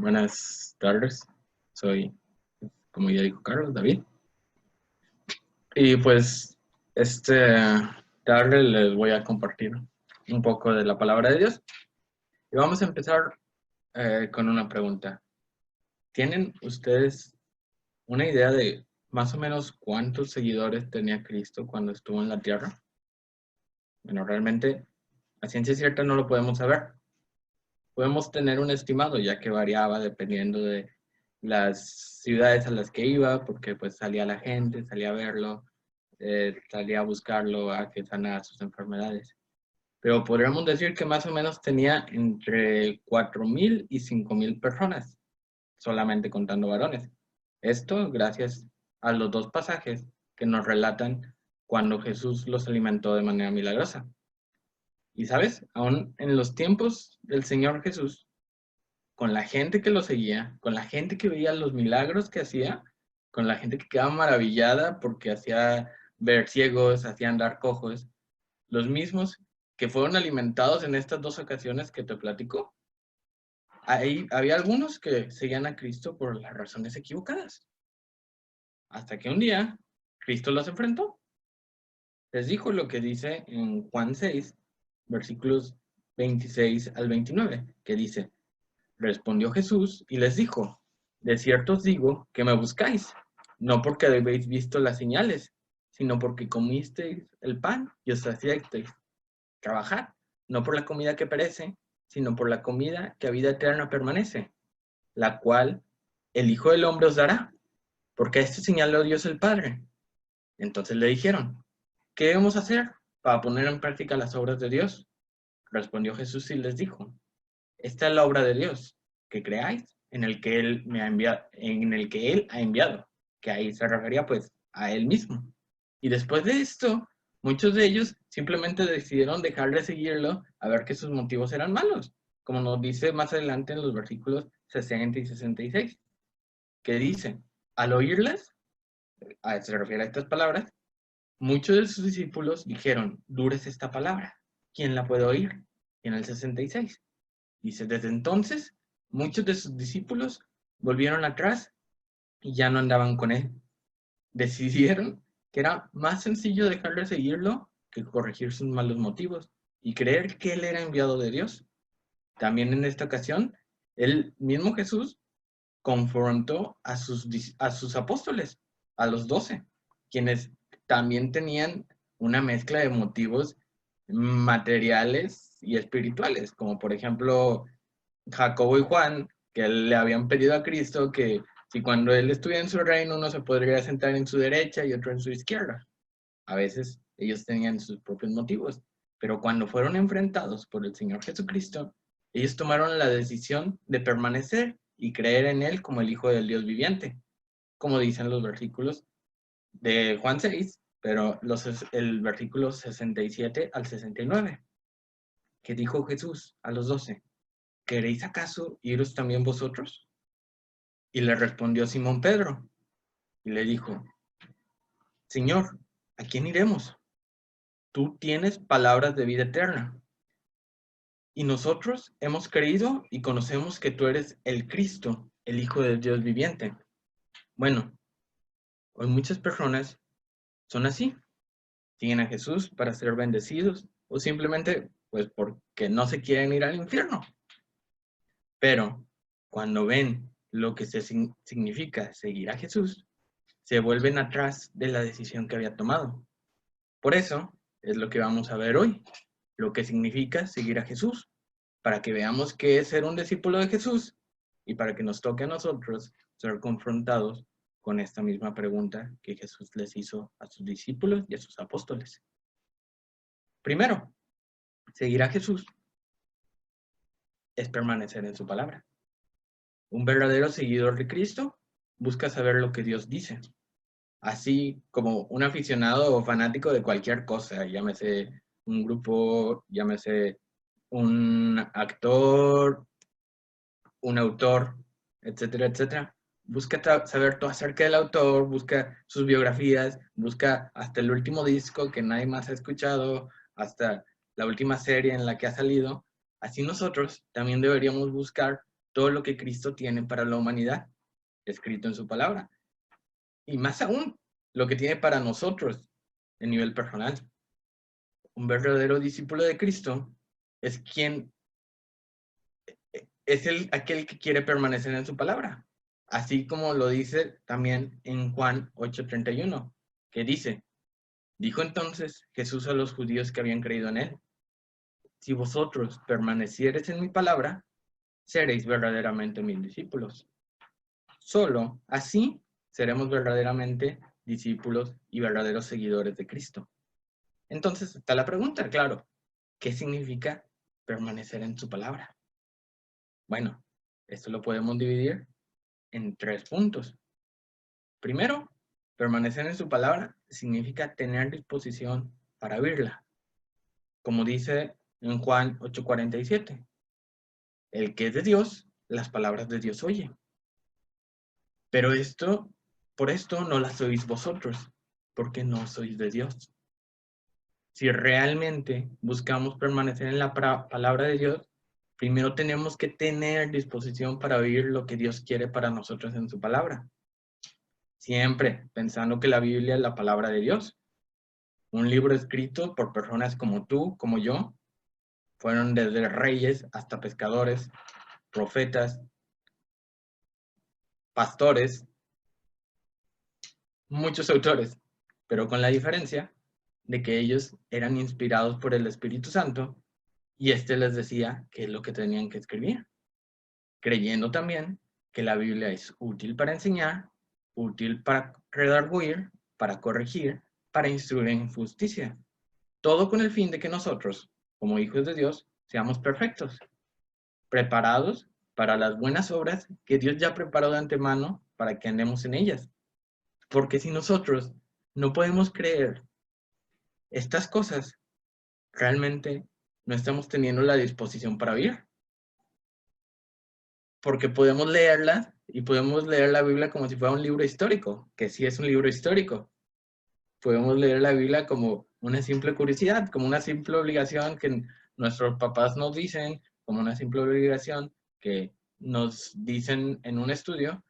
Buenas tardes, soy, como ya dijo Carlos, David. Y pues, este tarde les voy a compartir un poco de la palabra de Dios. Y vamos a empezar con una pregunta. ¿Tienen ustedes una idea de más o menos cuántos seguidores tenía Cristo cuando estuvo en la tierra? Bueno, realmente, a ciencia cierta no lo podemos saber. Podemos tener un estimado, ya que variaba dependiendo de las ciudades a las que iba, porque pues salía la gente, salía a verlo, salía a buscarlo, a que sanara sus enfermedades. Pero podríamos decir que más o menos tenía entre 4,000 y 5,000 personas, solamente contando varones. Esto gracias a los dos pasajes que nos relatan cuando Jesús los alimentó de manera milagrosa. Y sabes, aún en los tiempos del Señor Jesús, con la gente que lo seguía, con la gente que veía los milagros que hacía, con la gente que quedaba maravillada porque hacía ver ciegos, hacía andar cojos, los mismos que fueron alimentados en estas dos ocasiones que te platico. Ahí había algunos que seguían a Cristo por las razones equivocadas. Hasta que un día Cristo los enfrentó. Les dijo lo que dice en Juan 6, versículos 26 al 29, que dice: Respondió Jesús y les dijo: De cierto os digo que me buscáis, no porque habéis visto las señales, sino porque comisteis el pan y os saciasteis. Trabajad, no por la comida que perece, sino por la comida que a vida eterna permanece, la cual el Hijo del Hombre os dará, porque a esto señaló Dios el Padre. Entonces le dijeron: ¿Qué debemos hacer para poner en práctica las obras de Dios? Respondió Jesús y les dijo: Esta es la obra de Dios, que creáis en el que Él me ha enviado, en el que Él ha enviado, que ahí se refería pues a Él mismo. Y después de esto, muchos de ellos simplemente decidieron dejar de seguirlo a ver que sus motivos eran malos, como nos dice más adelante en los versículos 60 y 66, que dicen: al oírlas, se refiere a estas palabras, muchos de sus discípulos dijeron: dura es esta palabra, ¿quién la puede oír? Y en el 66 dice: desde entonces, muchos de sus discípulos volvieron atrás y ya no andaban con él. Decidieron que era más sencillo dejar de seguirlo que corregir sus malos motivos y creer que él era enviado de Dios. También en esta ocasión, el mismo Jesús confrontó a sus apóstoles, a los 12, quienes también tenían una mezcla de motivos materiales y espirituales, como por ejemplo Jacobo y Juan, que le habían pedido a Cristo que si cuando él estuviera en su reino uno se podría sentar en su derecha y otro en su izquierda. A veces ellos tenían sus propios motivos, pero cuando fueron enfrentados por el Señor Jesucristo, ellos tomaron la decisión de permanecer y creer en Él como el Hijo del Dios viviente, como dicen los versículos de Juan 6, pero el versículo 67 al 69, que dijo Jesús a los 12: ¿Queréis acaso iros también vosotros? Y le respondió Simón Pedro, y le dijo: Señor, ¿a quién iremos? Tú tienes palabras de vida eterna. Y nosotros hemos creído y conocemos que tú eres el Cristo, el Hijo del Dios viviente. Bueno, hoy muchas personas son así. Siguen a Jesús para ser bendecidos o simplemente pues porque no se quieren ir al infierno. Pero cuando ven lo que significa seguir a Jesús, se vuelven atrás de la decisión que había tomado. Por eso es lo que vamos a ver hoy, lo que significa seguir a Jesús, para que veamos qué es ser un discípulo de Jesús y para que nos toque a nosotros ser confrontados con esta misma pregunta que Jesús les hizo a sus discípulos y a sus apóstoles. Primero, seguir a Jesús es permanecer en su palabra. Un verdadero seguidor de Cristo busca saber lo que Dios dice, así como un aficionado o fanático de cualquier cosa, llámese un grupo, llámese un actor, un autor, etcétera, etcétera. Busca saber todo acerca del autor, busca sus biografías, busca hasta el último disco que nadie más ha escuchado, hasta la última serie en la que ha salido. Así nosotros también deberíamos buscar todo lo que Cristo tiene para la humanidad, escrito en su palabra. Y más aún, lo que tiene para nosotros en nivel personal. Un verdadero discípulo de Cristo es aquel que quiere permanecer en su palabra. Así como lo dice también en Juan 8:31, que dijo entonces Jesús a los judíos que habían creído en él: si vosotros permaneciereis en mi palabra, seréis verdaderamente mis discípulos. Solo así seremos verdaderamente discípulos y verdaderos seguidores de Cristo. Entonces está la pregunta, claro, ¿qué significa permanecer en su palabra? Bueno, esto lo podemos dividir en 3 puntos. Primero, permanecer en su palabra significa tener disposición para oírla. Como dice en Juan 8:47, el que es de Dios, las palabras de Dios oye. Pero por esto no las oís vosotros, porque no sois de Dios. Si realmente buscamos permanecer en la palabra de Dios, primero tenemos que tener disposición para oír lo que Dios quiere para nosotros en su palabra. Siempre pensando que la Biblia es la palabra de Dios. Un libro escrito por personas como tú, como yo. Fueron desde reyes hasta pescadores, profetas, pastores, muchos autores, pero con la diferencia de que ellos eran inspirados por el Espíritu Santo y éste les decía qué es lo que tenían que escribir, creyendo también que la Biblia es útil para enseñar, útil para redarguir, para corregir, para instruir en justicia. Todo con el fin de que nosotros, como hijos de Dios, seamos perfectos, preparados para las buenas obras que Dios ya preparó de antemano para que andemos en ellas. Porque si nosotros no podemos creer estas cosas, realmente no estamos teniendo la disposición para oír. Porque podemos leerla y podemos leer la Biblia como si fuera un libro histórico, que sí es un libro histórico. Podemos leer la Biblia como una simple curiosidad, como una simple obligación que nuestros papás nos dicen, como una simple obligación que nos dicen en un estudio,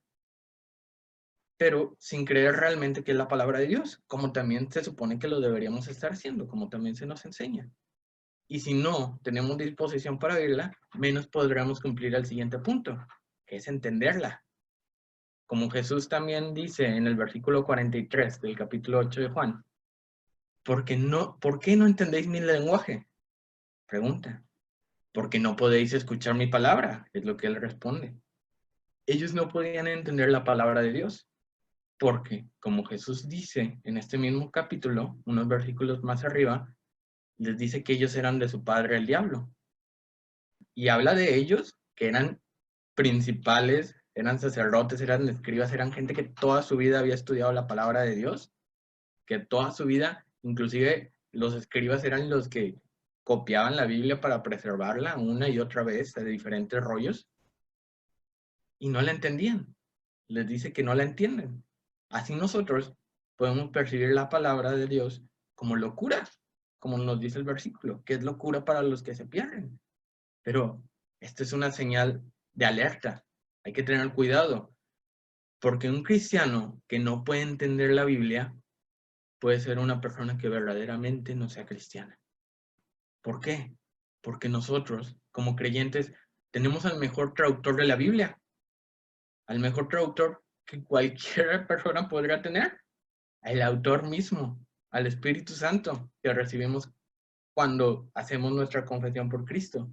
pero sin creer realmente que es la palabra de Dios, como también se supone que lo deberíamos estar haciendo, como también se nos enseña. Y si no tenemos disposición para oírla, menos podremos cumplir el siguiente punto, que es entenderla. Como Jesús también dice en el versículo 43 del capítulo 8 de Juan, ¿por qué no entendéis mi lenguaje? Pregunta. Porque no podéis escuchar mi palabra, es lo que él responde. Ellos no podían entender la palabra de Dios, porque, como Jesús dice en este mismo capítulo, unos versículos más arriba, les dice que ellos eran de su padre el diablo. Y habla de ellos que eran principales, eran sacerdotes, eran escribas, eran gente que toda su vida había estudiado la palabra de Dios, que toda su vida, inclusive los escribas eran los que copiaban la Biblia para preservarla una y otra vez de diferentes rollos, y no la entendían. Les dice que no la entienden. Así nosotros podemos percibir la palabra de Dios como locura, como nos dice el versículo, que es locura para los que se pierden. Pero esto es una señal de alerta. Hay que tener cuidado, porque un cristiano que no puede entender la Biblia puede ser una persona que verdaderamente no sea cristiana. ¿Por qué? Porque nosotros, como creyentes, tenemos al mejor traductor de la Biblia, al mejor traductor que cualquier persona podría tener, al autor mismo, al Espíritu Santo que recibimos cuando hacemos nuestra confesión por Cristo.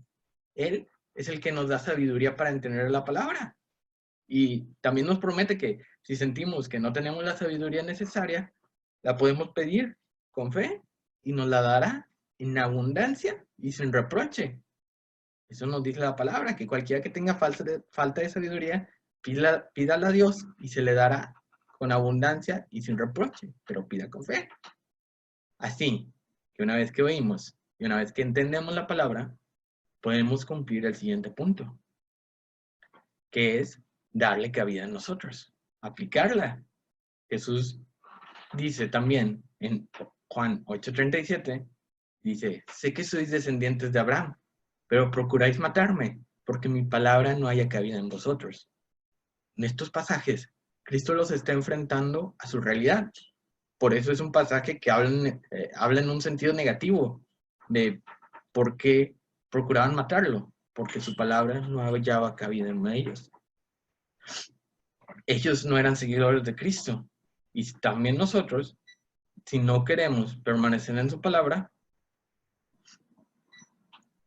Él es el que nos da sabiduría para entender la palabra. Y también nos promete que si sentimos que no tenemos la sabiduría necesaria, la podemos pedir con fe y nos la dará en abundancia y sin reproche. Eso nos dice la palabra, que cualquiera que tenga falta de sabiduría, pídala a Dios y se le dará con abundancia y sin reproche, pero pida con fe. Así que una vez que oímos y una vez que entendemos la palabra, podemos cumplir el siguiente punto, que es darle cabida a nosotros, aplicarla. Jesús dice también en Juan 8:37, dice, sé que sois descendientes de Abraham, pero procuráis matarme, porque mi palabra no haya cabida en vosotros. En estos pasajes, Cristo los está enfrentando a su realidad. Por eso es un pasaje que habla en un sentido negativo de por qué procuraban matarlo, porque su palabra no hallaba cabida en ellos. Ellos no eran seguidores de Cristo. Y también nosotros, si no queremos permanecer en su palabra,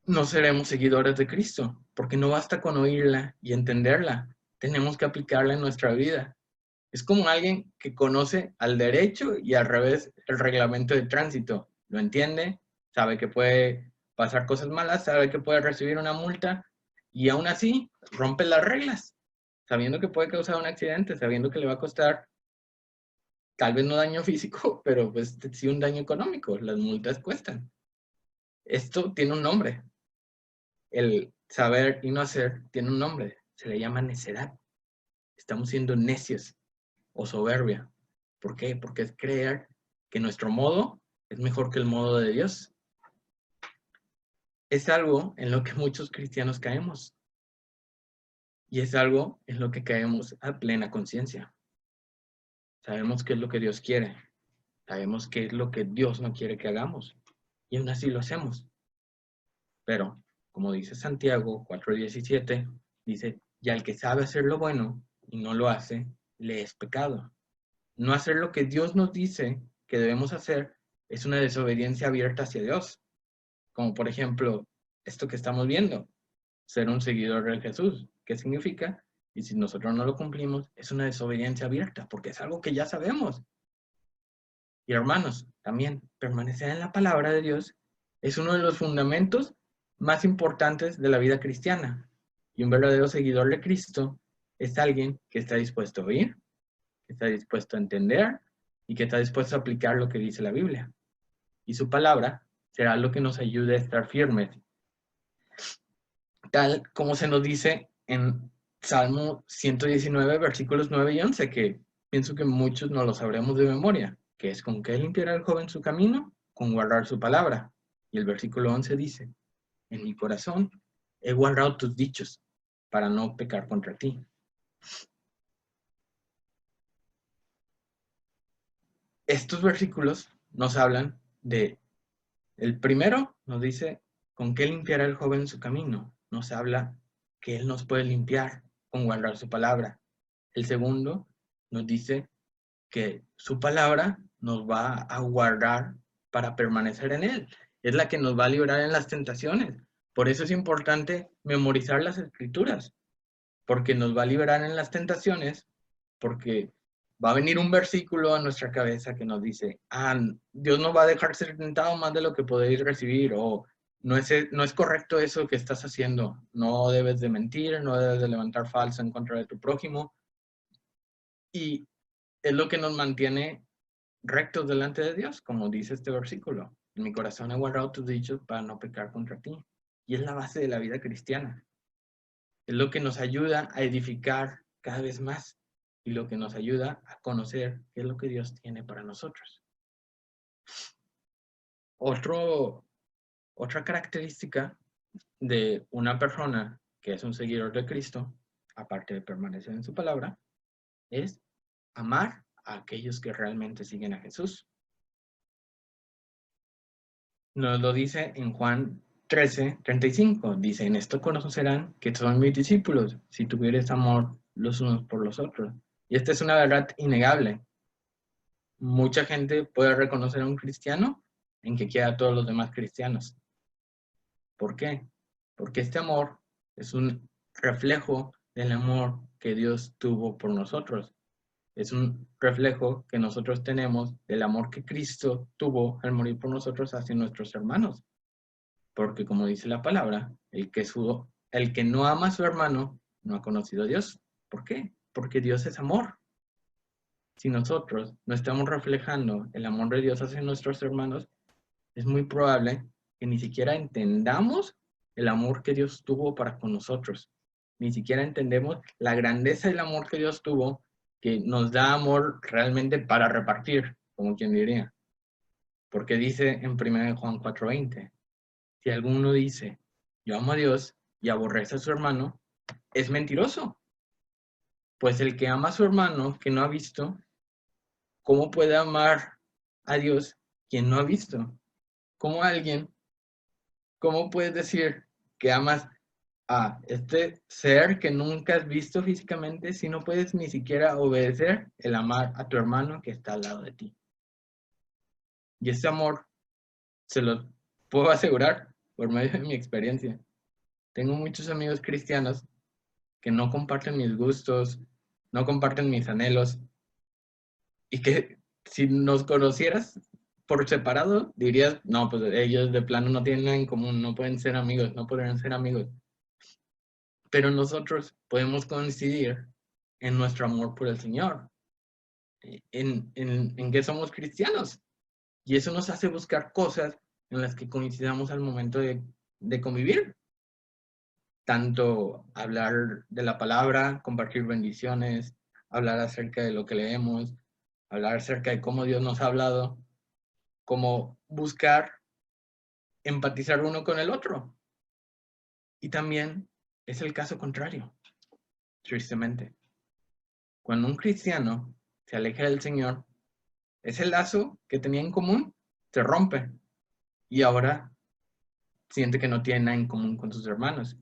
no seremos seguidores de Cristo, porque no basta con oírla y entenderla, tenemos que aplicarla en nuestra vida. Es como alguien que conoce al derecho y al revés el reglamento de tránsito. Lo entiende, sabe que puede pasar cosas malas, sabe que puede recibir una multa y aún así rompe las reglas, sabiendo que puede causar un accidente, sabiendo que le va a costar tal vez no daño físico, pero pues sí un daño económico. Las multas cuestan. Esto tiene un nombre. El saber y no hacer tiene un nombre. Se le llama necedad. Estamos siendo necios o soberbia. ¿Por qué? Porque es creer que nuestro modo es mejor que el modo de Dios. Es algo en lo que muchos cristianos caemos. Y es algo en lo que caemos a plena conciencia. Sabemos qué es lo que Dios quiere. Sabemos qué es lo que Dios no quiere que hagamos. Y aún así lo hacemos. Pero, como dice Santiago 4:17, dice, y al que sabe hacer lo bueno y no lo hace, le es pecado. No hacer lo que Dios nos dice que debemos hacer es una desobediencia abierta hacia Dios. Como por ejemplo, esto que estamos viendo, ser un seguidor de Jesús. ¿Qué significa? Y si nosotros no lo cumplimos, es una desobediencia abierta, porque es algo que ya sabemos. Y hermanos, también permanecer en la palabra de Dios es uno de los fundamentos más importantes de la vida cristiana. Y un verdadero seguidor de Cristo es alguien que está dispuesto a oír, que está dispuesto a entender y que está dispuesto a aplicar lo que dice la Biblia. Y su palabra será lo que nos ayude a estar firmes. Tal como se nos dice en Salmo 119, versículos 9 y 11, que pienso que muchos no lo sabremos de memoria, que es con qué limpiará el joven su camino, con guardar su palabra. Y el versículo 11 dice, en mi corazón he guardado tus dichos para no pecar contra ti. Estos versículos nos hablan de, el primero nos dice, con qué limpiará el joven su camino. Nos habla que él nos puede limpiar con guardar su palabra. El segundo nos dice que su palabra nos va a guardar para permanecer en él. Es la que nos va a librar en las tentaciones. Por eso es importante memorizar las escrituras, porque nos va a liberar en las tentaciones, porque va a venir un versículo a nuestra cabeza que nos dice, Dios no va a dejar ser tentado más de lo que podéis recibir, o no es correcto eso que estás haciendo, no debes de mentir, no debes de levantar falso en contra de tu prójimo, y es lo que nos mantiene rectos delante de Dios, como dice este versículo. En mi corazón he guardado tus dichos para no pecar contra ti. Y es la base de la vida cristiana. Es lo que nos ayuda a edificar cada vez más y lo que nos ayuda a conocer qué es lo que Dios tiene para nosotros. Otra característica de una persona que es un seguidor de Cristo, aparte de permanecer en su palabra, es amar a aquellos que realmente siguen a Jesús. Nos lo dice en Juan 13:35. Dice, en esto conocerán que son mis discípulos, si tuvieres amor los unos por los otros. Y esta es una verdad innegable. Mucha gente puede reconocer a un cristiano en que quiera a todos los demás cristianos. ¿Por qué? Porque este amor es un reflejo del amor que Dios tuvo por nosotros. Es un reflejo que nosotros tenemos del amor que Cristo tuvo al morir por nosotros hacia nuestros hermanos. Porque como dice la palabra, el que no ama a su hermano no ha conocido a Dios. ¿Por qué? Porque Dios es amor. Si nosotros no estamos reflejando el amor de Dios hacia nuestros hermanos, es muy probable que ni siquiera entendamos el amor que Dios tuvo para con nosotros. Ni siquiera entendemos la grandeza del amor que Dios tuvo, que nos da amor realmente para repartir, como quien diría. Porque dice en 1 Juan 4:20, si alguno dice, yo amo a Dios y aborrece a su hermano, es mentiroso. Pues el que ama a su hermano que no ha visto, ¿cómo puede amar a Dios quien no ha visto? ¿Cómo puedes decir que amas a este ser que nunca has visto físicamente si no puedes ni siquiera obedecer el amar a tu hermano que está al lado de ti? Y ese amor se lo puedo asegurar por medio de mi experiencia. Tengo muchos amigos cristianos que no comparten mis gustos, no comparten mis anhelos, y que si nos conocieras por separado, dirías, no, pues ellos de plano no tienen nada en común, no pueden ser amigos, no podrían ser amigos. Pero nosotros podemos coincidir en nuestro amor por el Señor, en que somos cristianos. Y eso nos hace buscar cosas en las que coincidamos al momento de convivir. Tanto hablar de la palabra, compartir bendiciones, hablar acerca de lo que leemos, hablar acerca de cómo Dios nos ha hablado, como buscar empatizar uno con el otro. Y también es el caso contrario, tristemente. Cuando un cristiano se aleja del Señor, ese lazo que tenía en común se rompe y ahora siente que no tiene nada en común con sus hermanos.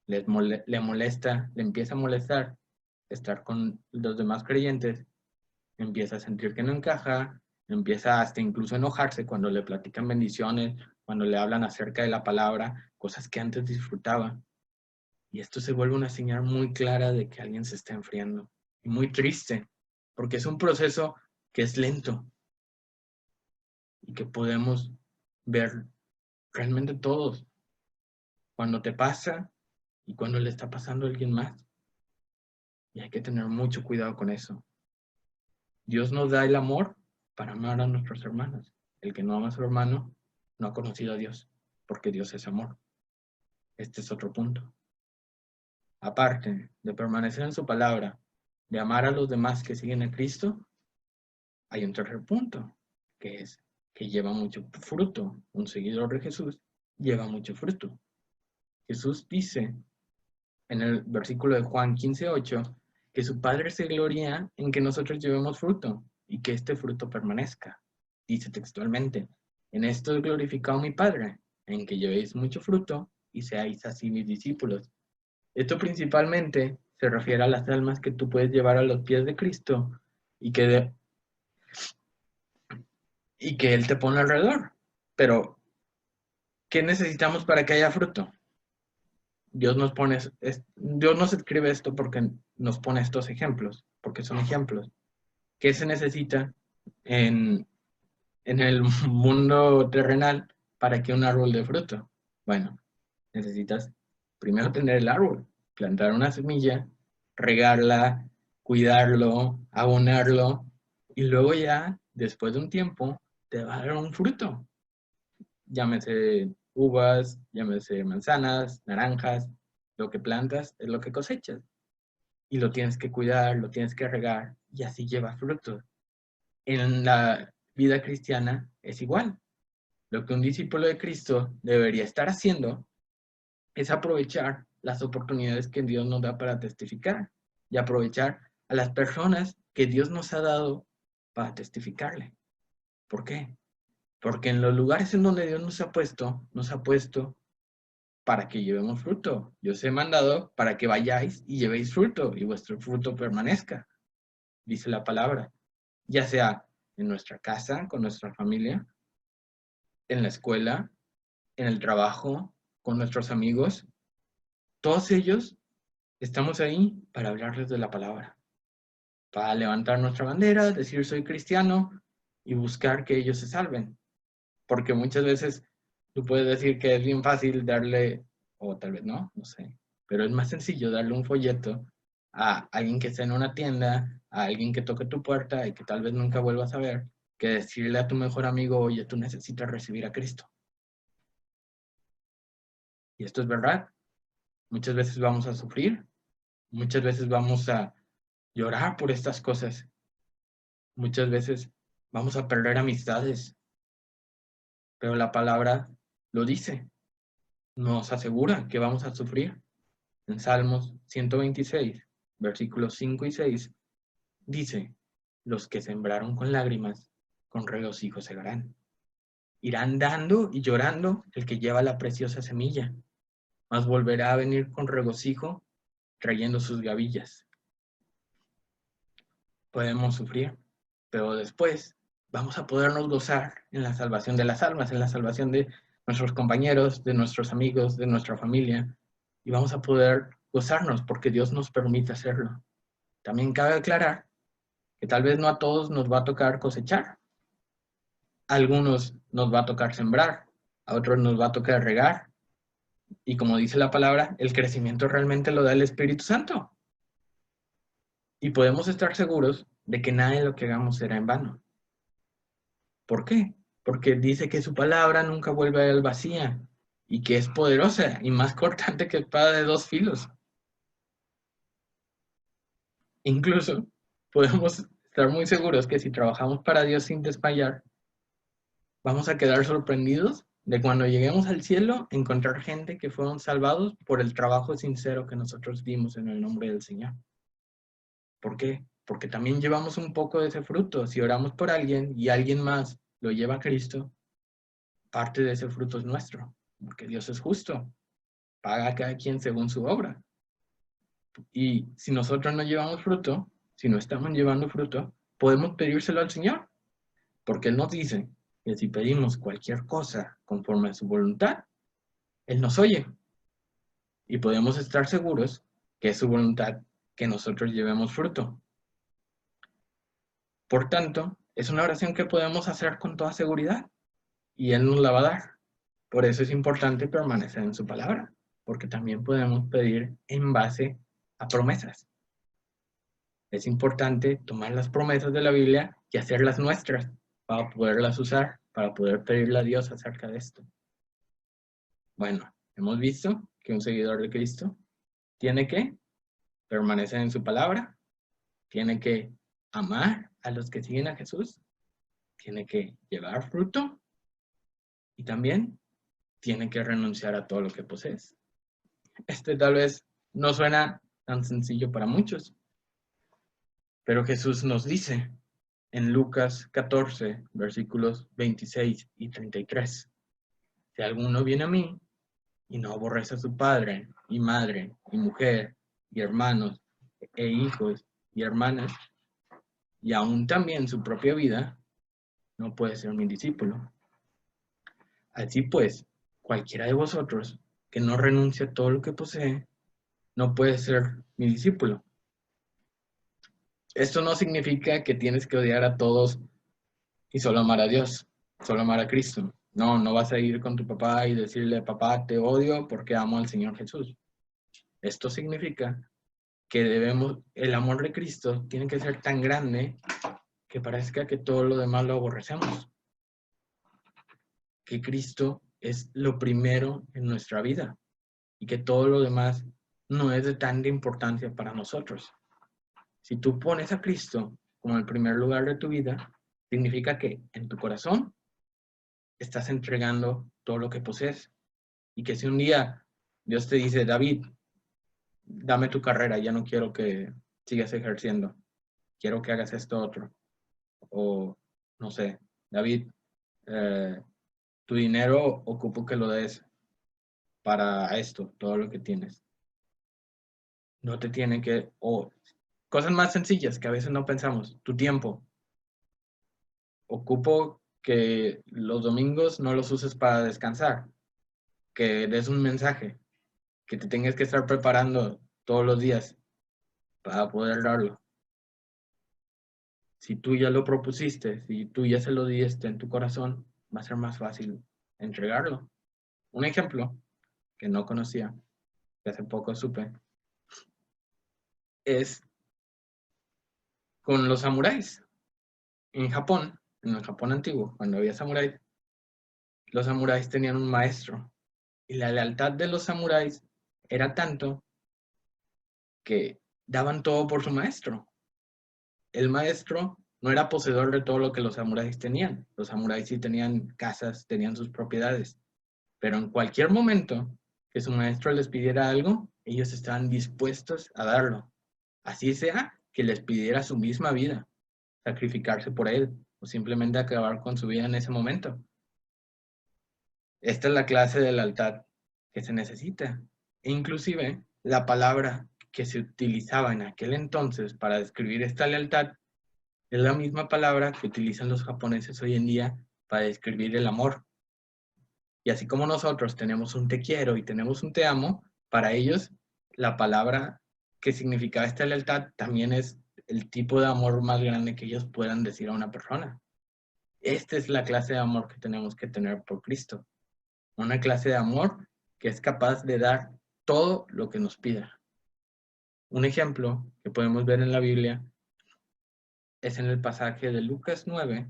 Le molesta, le empieza a molestar estar con los demás creyentes, empieza a sentir que no encaja, empieza hasta incluso a enojarse cuando le platican bendiciones, cuando le hablan acerca de la palabra, cosas que antes disfrutaba. Y esto se vuelve una señal muy clara de que alguien se está enfriando. Y muy triste, porque es un proceso que es lento y que podemos ver realmente todos. Cuando te pasa y cuando le está pasando a alguien más. Y hay que tener mucho cuidado con eso. Dios nos da el amor para amar a nuestros hermanos. El que no ama a su hermano no ha conocido a Dios, porque Dios es amor. Este es otro punto. Aparte de permanecer en su palabra, de amar a los demás que siguen a Cristo, hay un tercer punto, que es que lleva mucho fruto. Un seguidor de Jesús lleva mucho fruto. Jesús dice en el versículo de Juan 15:8 que su Padre se gloria en que nosotros llevemos fruto y que este fruto permanezca. Dice textualmente, en esto he glorificado a mi Padre, en que llevéis mucho fruto y seáis así mis discípulos. Esto principalmente se refiere a las almas que tú puedes llevar a los pies de Cristo y que Él te pone alrededor. Pero, ¿qué necesitamos para que haya fruto? Dios nos escribe esto porque nos pone estos ejemplos, porque son ejemplos. ¿Qué se necesita en el mundo terrenal para que un árbol dé fruto? Bueno, necesitas primero tener el árbol, plantar una semilla, regarla, cuidarlo, abonarlo, y luego ya, después de un tiempo, te va a dar un fruto. Llámese uvas, llámese manzanas, naranjas, lo que plantas es lo que cosechas. Y lo tienes que cuidar, lo tienes que regar, y así lleva frutos. En la vida cristiana es igual. Lo que un discípulo de Cristo debería estar haciendo es aprovechar las oportunidades que Dios nos da para testificar y aprovechar a las personas que Dios nos ha dado para testificarle. ¿Por qué? Porque en los lugares en donde Dios nos ha puesto para que llevemos fruto. Yo os he mandado para que vayáis y llevéis fruto y vuestro fruto permanezca, dice la palabra, ya sea en nuestra casa, con nuestra familia, en la escuela, en el trabajo, con nuestros amigos. Todos ellos estamos ahí para hablarles de la palabra, para levantar nuestra bandera, decir soy cristiano y buscar que ellos se salven. Porque muchas veces tú puedes decir que es bien fácil darle, o tal vez no, no sé, pero es más sencillo darle un folleto a alguien que está en una tienda, a alguien que toque tu puerta y que tal vez nunca vuelvas a ver, que decirle a tu mejor amigo, oye, tú necesitas recibir a Cristo. Y esto es verdad. Muchas veces vamos a sufrir, muchas veces vamos a llorar por estas cosas, muchas veces vamos a perder amistades, pero la palabra lo dice. nos asegura que vamos a sufrir. En Salmos 126, versículos 5 y 6, dice, los que sembraron con lágrimas, con regocijo segarán. Irán dando y llorando el que lleva la preciosa semilla, mas volverá a venir con regocijo, trayendo sus gavillas. Podemos sufrir, pero después vamos a podernos gozar en la salvación de las almas, en la salvación de nuestros compañeros, de nuestros amigos, de nuestra familia, y vamos a poder gozarnos porque Dios nos permite hacerlo. También cabe aclarar que tal vez no a todos nos va a tocar cosechar. A algunos nos va a tocar sembrar, a otros nos va a tocar regar, y como dice la palabra, el crecimiento realmente lo da el Espíritu Santo. Y podemos estar seguros de que nada de lo que hagamos será en vano. ¿Por qué? Porque dice que su palabra nunca vuelve a él vacía y que es poderosa y más cortante que espada de dos filos. Incluso podemos estar muy seguros que si trabajamos para Dios sin desmayar, vamos a quedar sorprendidos de cuando lleguemos al cielo encontrar gente que fueron salvados por el trabajo sincero que nosotros dimos en el nombre del Señor. ¿Por qué? Porque también llevamos un poco de ese fruto. Si oramos por alguien y alguien más lo lleva a Cristo, parte de ese fruto es nuestro, porque Dios es justo, paga a cada quien según su obra. Y si nosotros no llevamos fruto, si no estamos llevando fruto, podemos pedírselo al Señor, porque Él nos dice que si pedimos cualquier cosa conforme a su voluntad, Él nos oye. Y podemos estar seguros que es su voluntad que nosotros llevemos fruto. Por tanto, es una oración que podemos hacer con toda seguridad y Él nos la va a dar. Por eso es importante permanecer en su palabra, porque también podemos pedir en base a promesas. Es importante tomar las promesas de la Biblia y hacerlas nuestras para poderlas usar, para poder pedirle a Dios acerca de esto. Bueno, hemos visto que un seguidor de Cristo tiene que permanecer en su palabra, tiene que amar a los que siguen a Jesús, tiene que llevar fruto y también tiene que renunciar a todo lo que posees. Este tal vez no suena tan sencillo para muchos, pero Jesús nos dice en Lucas 14, versículos 26 y 33, si alguno viene a mí y no aborrece a su padre y madre y mujer y hermanos e hijos y hermanas, y aún también su propia vida, no puede ser mi discípulo. Así pues, cualquiera de vosotros que no renuncie a todo lo que posee, no puede ser mi discípulo. Esto no significa que tienes que odiar a todos y solo amar a Dios, solo amar a Cristo. No, no vas a ir con tu papá y decirle, papá, te odio porque amo al Señor Jesús. Esto significa que el amor de Cristo tiene que ser tan grande que parezca que todo lo demás lo aborrecemos. Que Cristo es lo primero en nuestra vida y que todo lo demás no es de tanta importancia para nosotros. Si tú pones a Cristo como el primer lugar de tu vida, significa que en tu corazón estás entregando todo lo que posees. Y que si un día Dios te dice, David, dame tu carrera, ya no quiero que sigas ejerciendo, quiero que hagas esto otro. O, no sé, David, tu dinero ocupo que lo des para esto, todo lo que tienes. No te tienen que, o cosas más sencillas que a veces no pensamos, tu tiempo. Ocupo que los domingos no los uses para descansar, que des un mensaje, que te tengas que estar preparando todos los días para poder darlo. Si tú ya lo propusiste, si tú ya se lo diste en tu corazón, va a ser más fácil entregarlo. Un ejemplo que no conocía, que hace poco supe, es con los samuráis. En Japón, en el Japón antiguo, cuando había samuráis, los samuráis tenían un maestro y la lealtad de los samuráis era tanto que daban todo por su maestro. El maestro no era poseedor de todo lo que los samuráis tenían. Los samuráis sí tenían casas, tenían sus propiedades, pero en cualquier momento que su maestro les pidiera algo, ellos estaban dispuestos a darlo. Así sea que les pidiera su misma vida, sacrificarse por él, o simplemente acabar con su vida en ese momento. Esta es la clase de lealtad que se necesita. E inclusive, la palabra que se utilizaba en aquel entonces para describir esta lealtad es la misma palabra que utilizan los japoneses hoy en día para describir el amor. Y así como nosotros tenemos un te quiero y tenemos un te amo, para ellos la palabra que significaba esta lealtad también es el tipo de amor más grande que ellos puedan decir a una persona. Esta es la clase de amor que tenemos que tener por Cristo. Una clase de amor que es capaz de dar todo lo que nos pida. Un ejemplo que podemos ver en la Biblia es en el pasaje de Lucas 9,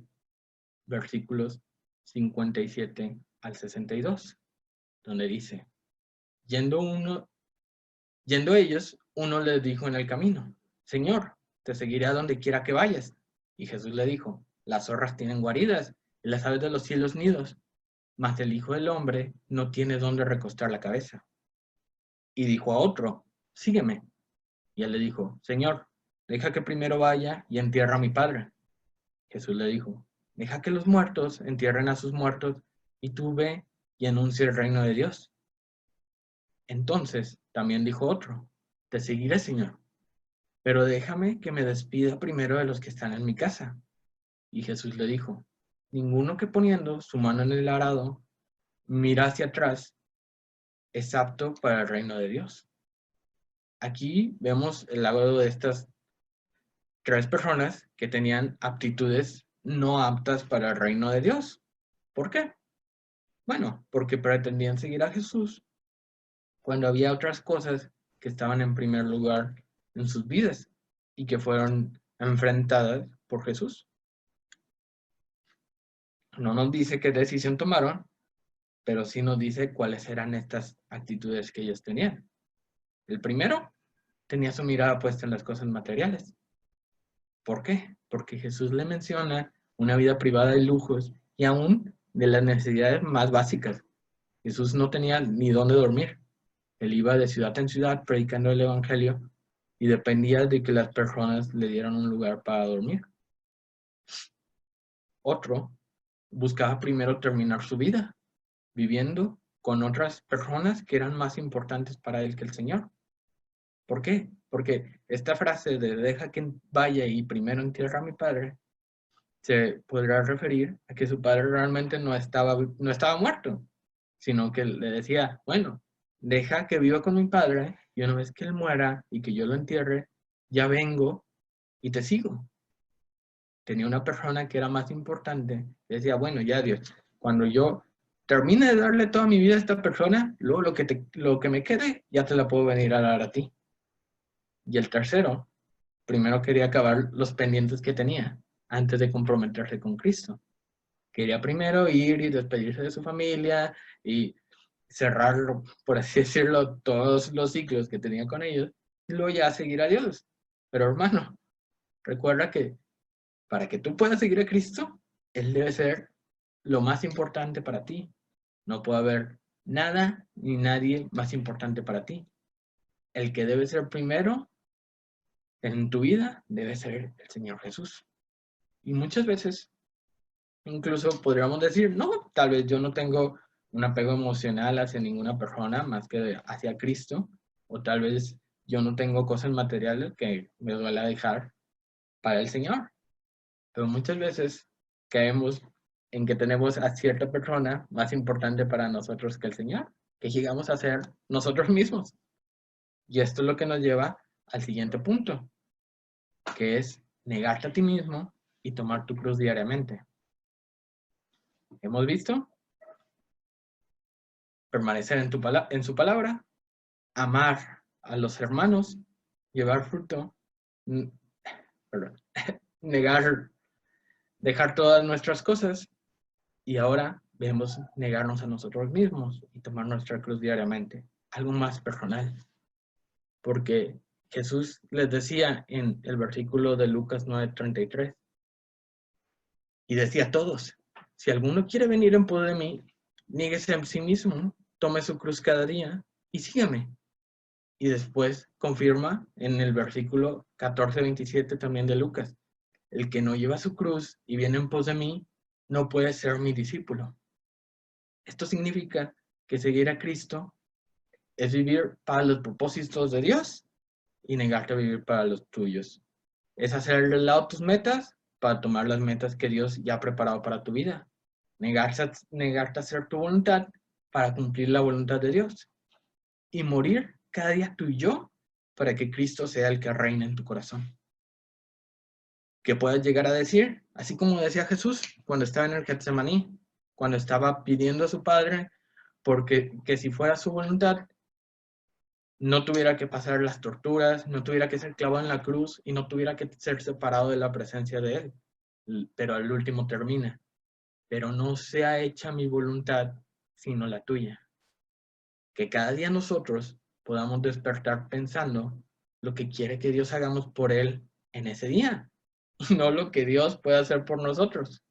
versículos 57 al 62, donde dice, yendo ellos, uno les dijo en el camino, Señor, te seguiré a donde quiera que vayas. Y Jesús le dijo, las zorras tienen guaridas y las aves de los cielos nidos, mas el Hijo del Hombre no tiene dónde recostar la cabeza. Y dijo a otro, sígueme. Y él le dijo, Señor, deja que primero vaya y entierre a mi padre. Jesús le dijo, deja que los muertos entierren a sus muertos, y tú ve y anuncia el reino de Dios. Entonces también dijo otro, te seguiré, Señor, pero déjame que me despida primero de los que están en mi casa. Y Jesús le dijo, ninguno que poniendo su mano en el arado mira hacia atrás es apto para el reino de Dios. Aquí vemos el lado de estas tres personas que tenían aptitudes no aptas para el reino de Dios. ¿Por qué? Bueno, porque pretendían seguir a Jesús cuando había otras cosas que estaban en primer lugar en sus vidas y que fueron enfrentadas por Jesús. No nos dice qué decisión tomaron, pero sí nos dice cuáles eran estas actitudes que ellos tenían. El primero tenía su mirada puesta en las cosas materiales. ¿Por qué? Porque Jesús le menciona una vida privada de lujos y aún de las necesidades más básicas. Jesús no tenía ni dónde dormir. Él iba de ciudad en ciudad predicando el evangelio y dependía de que las personas le dieran un lugar para dormir. Otro buscaba primero terminar su vida, viviendo con otras personas que eran más importantes para él que el Señor. ¿Por qué? Porque esta frase de deja que vaya y primero entierra a mi padre se podrá referir a que su padre realmente no estaba muerto, sino que le decía, bueno, deja que viva con mi padre y una vez que él muera y que yo lo entierre, ya vengo y te sigo. Tenía una persona que era más importante, y decía, bueno, ya Dios, cuando yo termine de darle toda mi vida a esta persona, luego lo que me quede, ya te la puedo venir a dar a ti. Y el tercero, primero quería acabar los pendientes que tenía antes de comprometerse con Cristo. Quería primero ir y despedirse de su familia y cerrar, por así decirlo, todos los ciclos que tenía con ellos, y luego ya seguir a Dios. Pero hermano, recuerda que para que tú puedas seguir a Cristo, Él debe ser lo más importante para ti. No puede haber nada ni nadie más importante para ti. El que debe ser primero en tu vida debe ser el Señor Jesús. Y muchas veces, incluso podríamos decir, no, tal vez yo no tengo un apego emocional hacia ninguna persona más que hacia Cristo, o tal vez yo no tengo cosas materiales que me duela dejar para el Señor. Pero muchas veces caemos en que tenemos a cierta persona más importante para nosotros que el Señor, que llegamos a ser nosotros mismos. Y esto es lo que nos lleva al siguiente punto, que es negarte a ti mismo y tomar tu cruz diariamente. ¿Hemos visto? Permanecer en su palabra, amar a los hermanos, llevar fruto, negar, dejar todas nuestras cosas, y ahora debemos negarnos a nosotros mismos y tomar nuestra cruz diariamente, algo más personal. Porque Jesús les decía en el versículo de Lucas 9:33, y decía a todos, si alguno quiere venir en pos de mí, niéguese a sí mismo, tome su cruz cada día y sígueme. Y después confirma en el versículo 14-27 también de Lucas, el que no lleva su cruz y viene en pos de mí, no puede ser mi discípulo. Esto significa que seguir a Cristo es vivir para los propósitos de Dios y negarte a vivir para los tuyos. Es hacer de lado tus metas para tomar las metas que Dios ya ha preparado para tu vida. Negarte a hacer tu voluntad para cumplir la voluntad de Dios. Y morir cada día tú y yo para que Cristo sea el que reine en tu corazón. Que puedas llegar a decir, así como decía Jesús cuando estaba en el Getsemaní, cuando estaba pidiendo a su Padre porque que si fuera su voluntad, no tuviera que pasar las torturas, no tuviera que ser clavado en la cruz y no tuviera que ser separado de la presencia de Él. Pero al último termina, pero no sea hecha mi voluntad, sino la tuya. Que cada día nosotros podamos despertar pensando lo que quiere que Dios hagamos por Él en ese día, y no lo que Dios puede hacer por nosotros.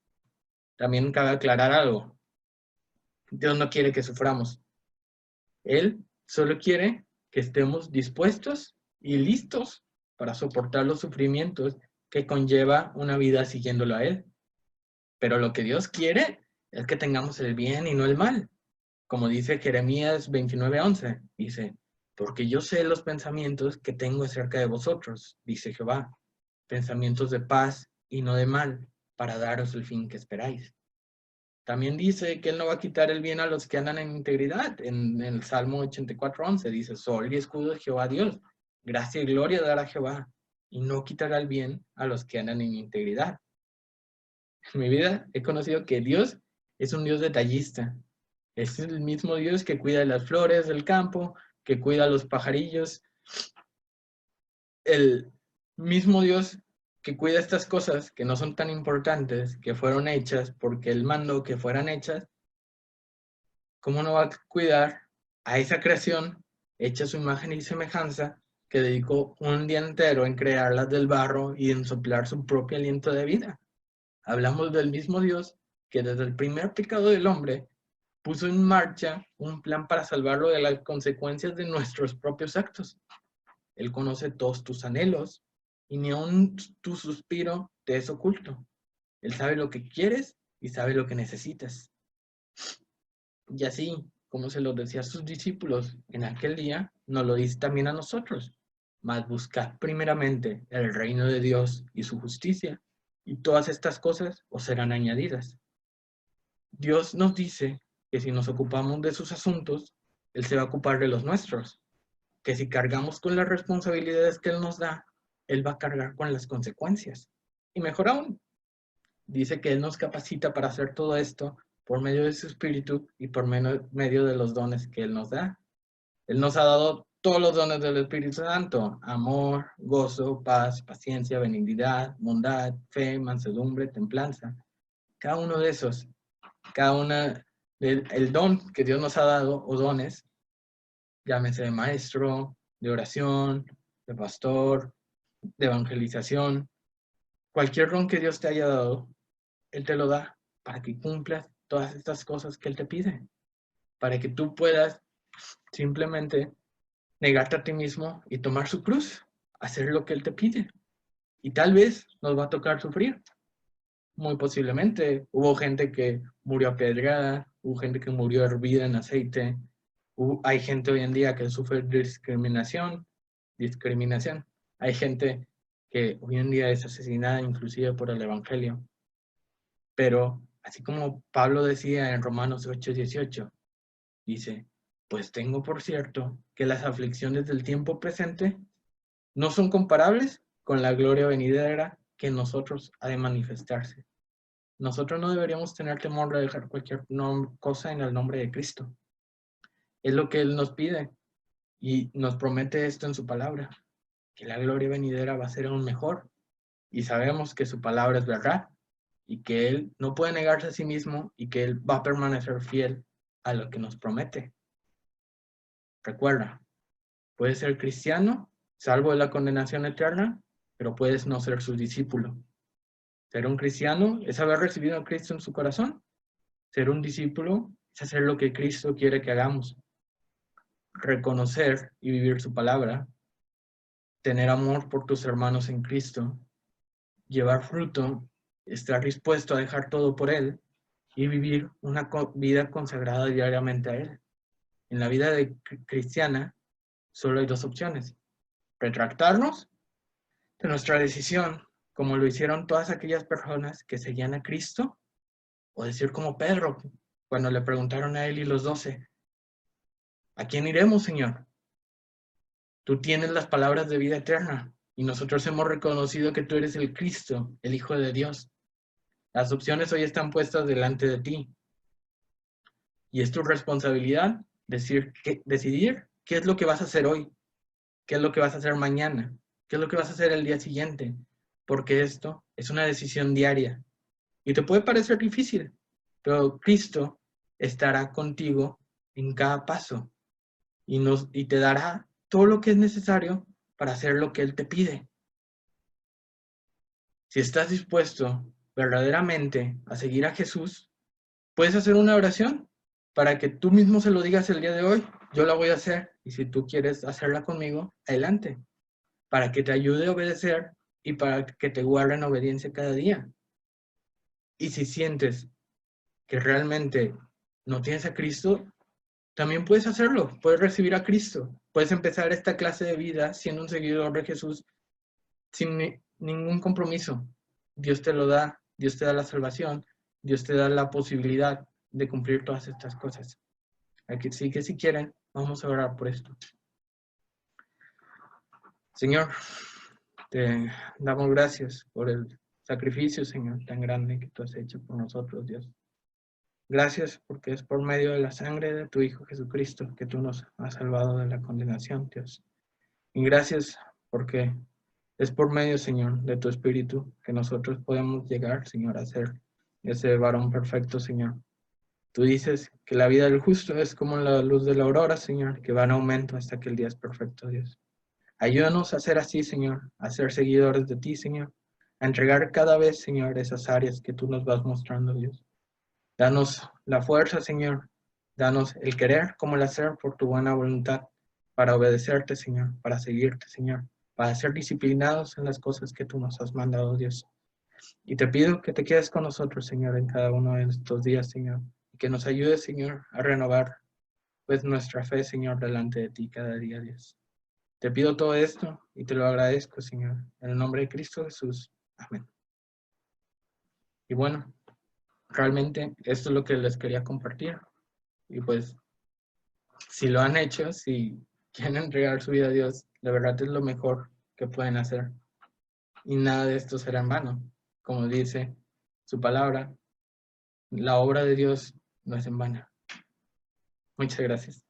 También cabe aclarar algo. Dios no quiere que suframos. Él solo quiere que estemos dispuestos y listos para soportar los sufrimientos que conlleva una vida siguiéndolo a Él. Pero lo que Dios quiere es que tengamos el bien y no el mal. Como dice Jeremías 29:11, dice, porque yo sé los pensamientos que tengo acerca de vosotros, dice Jehová, pensamientos de paz y no de mal, para daros el fin que esperáis. También dice que Él no va a quitar el bien a los que andan en integridad. En el Salmo 84:11 dice, sol y escudo de Jehová Dios, gracia y gloria dará a Jehová, y no quitará el bien a los que andan en integridad. En mi vida he conocido que Dios es un Dios detallista. Es el mismo Dios que cuida las flores del campo, que cuida a los pajarillos. El mismo Dios que cuida estas cosas que no son tan importantes, que fueron hechas porque Él mandó que fueran hechas, ¿cómo no va a cuidar a esa creación hecha a su imagen y semejanza que dedicó un día entero en crearlas del barro y en soplar su propio aliento de vida? Hablamos del mismo Dios que desde el primer pecado del hombre puso en marcha un plan para salvarlo de las consecuencias de nuestros propios actos. Él conoce todos tus anhelos y ni aun tu suspiro te es oculto. Él sabe lo que quieres y sabe lo que necesitas. Y así, como se lo decía a sus discípulos en aquel día, nos lo dice también a nosotros. Mas buscad primeramente el reino de Dios y su justicia, y todas estas cosas os serán añadidas. Dios nos dice que si nos ocupamos de sus asuntos, Él se va a ocupar de los nuestros. Que si cargamos con las responsabilidades que Él nos da, Él va a cargar con las consecuencias. Y mejor aún, dice que Él nos capacita para hacer todo esto por medio de su Espíritu y por medio de los dones que Él nos da. Él nos ha dado todos los dones del Espíritu Santo: amor, gozo, paz, paciencia, benignidad, bondad, fe, mansedumbre, templanza. Cada uno de esos, cada una del don que Dios nos ha dado, o dones, llámese de maestro, de oración, de pastor, de evangelización, cualquier don que Dios te haya dado, Él te lo da para que cumplas todas estas cosas que Él te pide, para que tú puedas simplemente negarte a ti mismo y tomar su cruz, hacer lo que Él te pide. Y tal vez nos va a tocar sufrir. Muy posiblemente hubo gente que murió apedreada, hubo gente que murió hervida en aceite, hay gente hoy en día que sufre discriminación. Hay gente que hoy en día es asesinada inclusive por el Evangelio. Pero así como Pablo decía en Romanos 8:18, dice, pues tengo por cierto que las aflicciones del tiempo presente no son comparables con la gloria venidera que en nosotros ha de manifestarse. Nosotros no deberíamos tener temor de dejar cualquier cosa en el nombre de Cristo. Es lo que Él nos pide y nos promete esto en su palabra, que la gloria venidera va a ser aún mejor. Y sabemos que su palabra es verdad y que Él no puede negarse a sí mismo y que Él va a permanecer fiel a lo que nos promete. Recuerda, puedes ser cristiano, salvo de la condenación eterna, pero puedes no ser su discípulo. Ser un cristiano es haber recibido a Cristo en su corazón. Ser un discípulo es hacer lo que Cristo quiere que hagamos. reconocer y vivir su palabra, tener amor por tus hermanos en Cristo, llevar fruto, estar dispuesto a dejar todo por Él y vivir una vida consagrada diariamente a Él. En la vida cristiana solo hay dos opciones: retractarnos de nuestra decisión, como lo hicieron todas aquellas personas que seguían a Cristo, o decir como Pedro, cuando le preguntaron a él y los 12, ¿a quién iremos, Señor? Tú tienes las palabras de vida eterna, y nosotros hemos reconocido que tú eres el Cristo, el Hijo de Dios. Las opciones hoy están puestas delante de ti, y es tu responsabilidad decidir qué es lo que vas a hacer hoy, qué es lo que vas a hacer mañana, qué es lo que vas a hacer el día siguiente, porque esto es una decisión diaria. Y te puede parecer difícil, pero Cristo estará contigo en cada paso y te dará todo lo que es necesario para hacer lo que Él te pide. Si estás dispuesto verdaderamente a seguir a Jesús, puedes hacer una oración para que tú mismo se lo digas el día de hoy. Yo la voy a hacer, y si tú quieres hacerla conmigo, adelante, para que te ayude a obedecer y para que te guarde en obediencia cada día. Y si sientes que realmente no tienes a Cristo, también puedes hacerlo, puedes recibir a Cristo, puedes empezar esta clase de vida siendo un seguidor de Jesús sin ningún compromiso. Dios te lo da, Dios te da la salvación, Dios te da la posibilidad de cumplir todas estas cosas. Así que si quieren, vamos a orar por esto. Señor, te damos gracias por el sacrificio, Señor, tan grande que tú has hecho por nosotros, Dios. Gracias porque es por medio de la sangre de tu Hijo Jesucristo que tú nos has salvado de la condenación, Dios. Y gracias porque es por medio, Señor, de tu Espíritu que nosotros podemos llegar, Señor, a ser ese varón perfecto, Señor. Tú dices que la vida del justo es como la luz de la aurora, Señor, que va en aumento hasta que el día es perfecto, Dios. Ayúdanos a ser así, Señor, a ser seguidores de ti, Señor, a entregar cada vez, Señor, esas áreas que tú nos vas mostrando, Dios. Danos la fuerza, Señor. Danos el querer como el hacer por tu buena voluntad para obedecerte, Señor, para seguirte, Señor, para ser disciplinados en las cosas que tú nos has mandado, Dios. Y te pido que te quedes con nosotros, Señor, en cada uno de estos días, Señor, y que nos ayudes, Señor, a renovar, pues, nuestra fe, Señor, delante de ti cada día, Dios. Te pido todo esto y te lo agradezco, Señor, en el nombre de Cristo Jesús. Amén. Y bueno, realmente esto es lo que les quería compartir. Y pues, si lo han hecho, si quieren entregar su vida a Dios, la verdad es lo mejor que pueden hacer. Y nada de esto será en vano. Como dice su palabra, la obra de Dios no es en vano. Muchas gracias.